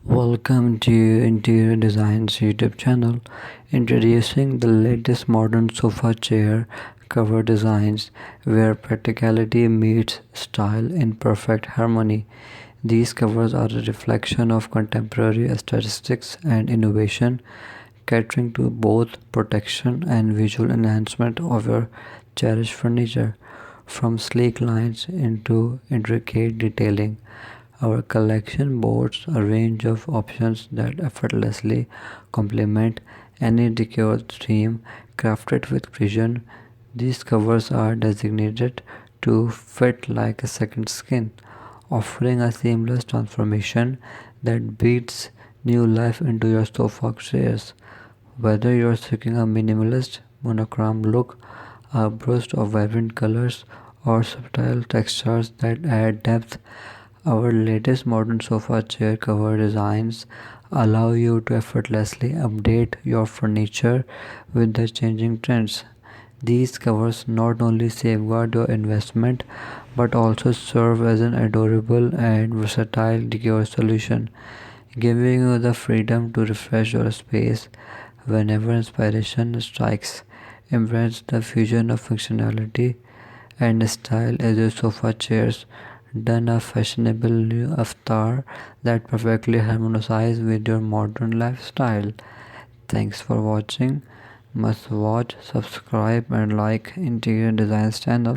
Welcome to Interior Design's YouTube channel. Introducing the latest modern sofa chair cover designs where practicality meets style in perfect harmony. These covers are a reflection of contemporary aesthetics and innovation, catering to both protection and visual enhancement of your cherished furniture. From sleek lines into intricate detailing, our collection boasts a range of options that effortlessly complement any decor theme crafted with precision. These covers are designated to fit like a second skin, offering a seamless transformation that breathes new life into your sofa chairs. Whether you're seeking a minimalist, monochrome look, a burst of vibrant colors, or subtle textures that add depth, our latest modern sofa chair cover designs allow you to effortlessly update your furniture with the changing trends. These covers not only safeguard your investment but also serve as an adorable and versatile decor solution, giving you the freedom to refresh your space whenever inspiration strikes. Embrace the fusion of functionality and style as your sofa chairs done a fashionable new avatar that perfectly harmonizes with your modern lifestyle. Thanks for watching. Must watch, subscribe and like Interior Designs channel.